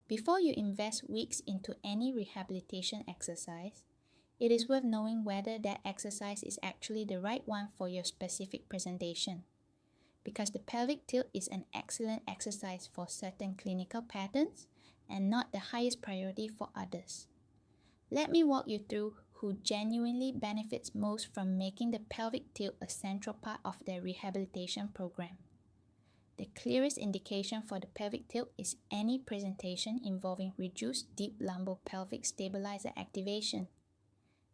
Before you invest weeks into any rehabilitation exercise, it is worth knowing whether that exercise is actually the right one for your specific presentation. Because the pelvic tilt is an excellent exercise for certain clinical patterns and not the highest priority for others. Let me walk you through who genuinely benefits most from making the pelvic tilt a central part of their rehabilitation program. The clearest indication for the pelvic tilt is any presentation involving reduced deep lumbopelvic stabilizer activation.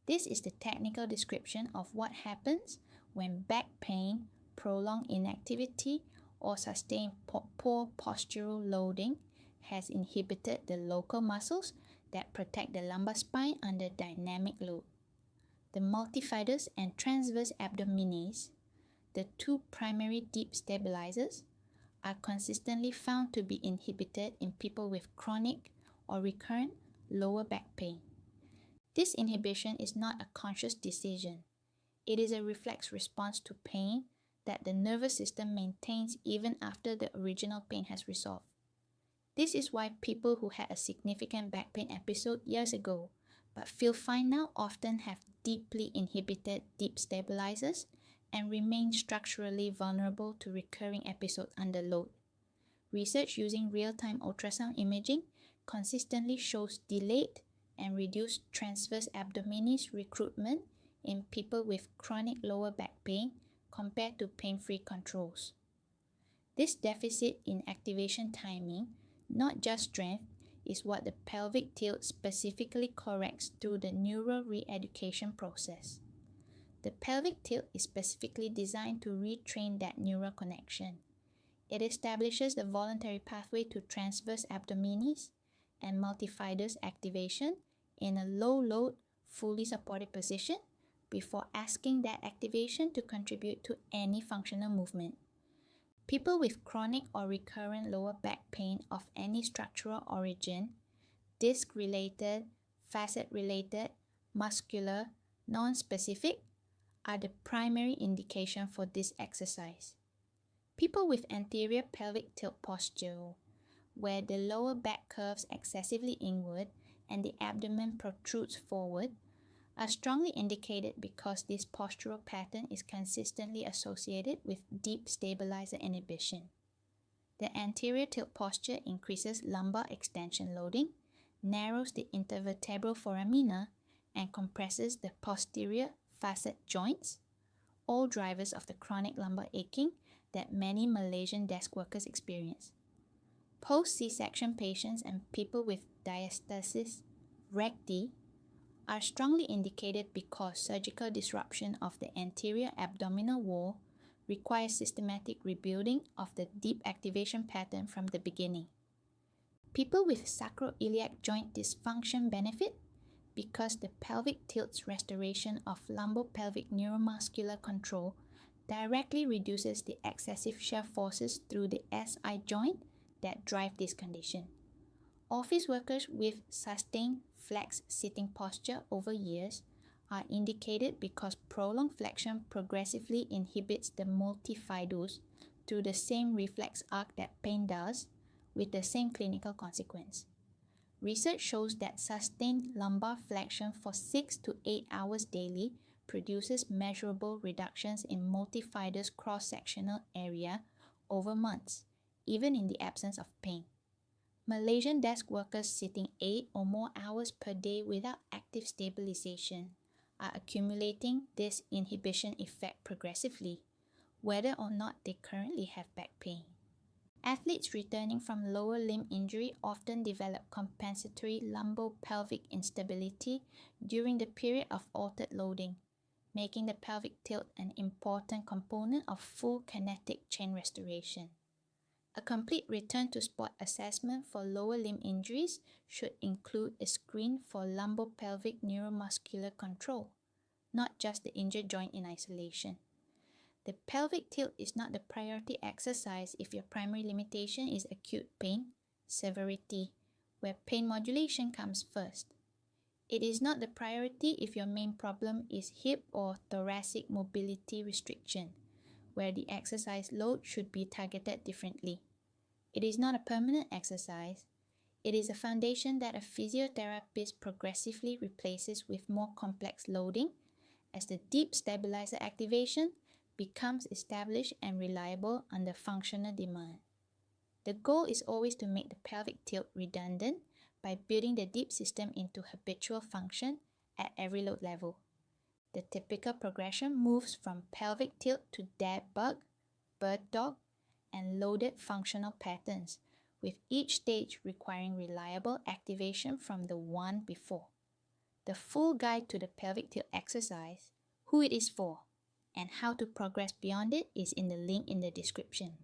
This is the technical description of what happens when back pain, prolonged inactivity, or sustained poor postural loading has inhibited the local muscles that protect the lumbar spine under dynamic load. The multifidus and transverse abdominis, the two primary deep stabilizers, are consistently found to be inhibited in people with chronic or recurrent lower back pain. This inhibition is not a conscious decision. It is a reflex response to pain that the nervous system maintains even after the original pain has resolved. This is why people who had a significant back pain episode years ago but feel fine now often have deeply inhibited deep stabilizers and remain structurally vulnerable to recurring episodes under load. Research using real-time ultrasound imaging consistently shows delayed and reduced transverse abdominis recruitment in people with chronic lower back pain compared to pain-free controls. This deficit in activation timing, not just strength, is what the pelvic tilt specifically corrects through the neural re-education process. The pelvic tilt is specifically designed to retrain that neural connection. It establishes the voluntary pathway to transverse abdominis and multifidus activation in a low-load, fully supported position before asking that activation to contribute to any functional movement. People with chronic or recurrent lower back pain of any structural origin, disc-related, facet-related, muscular, non-specific, are the primary indication for this exercise. People with anterior pelvic tilt posture, where the lower back curves excessively inward and the abdomen protrudes forward, are strongly indicated because this postural pattern is consistently associated with deep stabilizer inhibition. The anterior tilt posture increases lumbar extension loading, narrows the intervertebral foramina, and compresses the posterior facet joints, all drivers of the chronic lumbar aching that many Malaysian desk workers experience. Post-C-section patients and people with diastasis recti are strongly indicated because surgical disruption of the anterior abdominal wall requires systematic rebuilding of the deep activation pattern from the beginning. People with sacroiliac joint dysfunction benefit because the pelvic tilt's restoration of lumbopelvic neuromuscular control directly reduces the excessive shear forces through the SI joint that drive this condition. Office workers with sustained flex sitting posture over years are indicated because prolonged flexion progressively inhibits the multifidus through the same reflex arc that pain does, with the same clinical consequence. Research shows that sustained lumbar flexion for 6 to 8 hours daily produces measurable reductions in multifidus cross-sectional area over months, even in the absence of pain. Malaysian desk workers sitting 8 or more hours per day without active stabilization are accumulating this inhibition effect progressively, whether or not they currently have back pain. Athletes returning from lower limb injury often develop compensatory lumbopelvic instability during the period of altered loading, making the pelvic tilt an important component of full kinetic chain restoration. A complete return to spot assessment for lower limb injuries should include a screen for lumbopelvic neuromuscular control, not just the injured joint in isolation. The pelvic tilt is not the priority exercise if your primary limitation is acute pain, severity, where pain modulation comes first. It is not the priority if your main problem is hip or thoracic mobility restriction, where the exercise load should be targeted differently. It is not a permanent exercise. It is a foundation that a physiotherapist progressively replaces with more complex loading as the deep stabilizer activation becomes established and reliable under functional demand. The goal is always to make the pelvic tilt redundant by building the deep system into habitual function at every load level. The typical progression moves from pelvic tilt to dad bug, bird dog, and loaded functional patterns, with each stage requiring reliable activation from the one before. The full guide to the pelvic tilt exercise, who it is for, and how to progress beyond it is in the link in the description.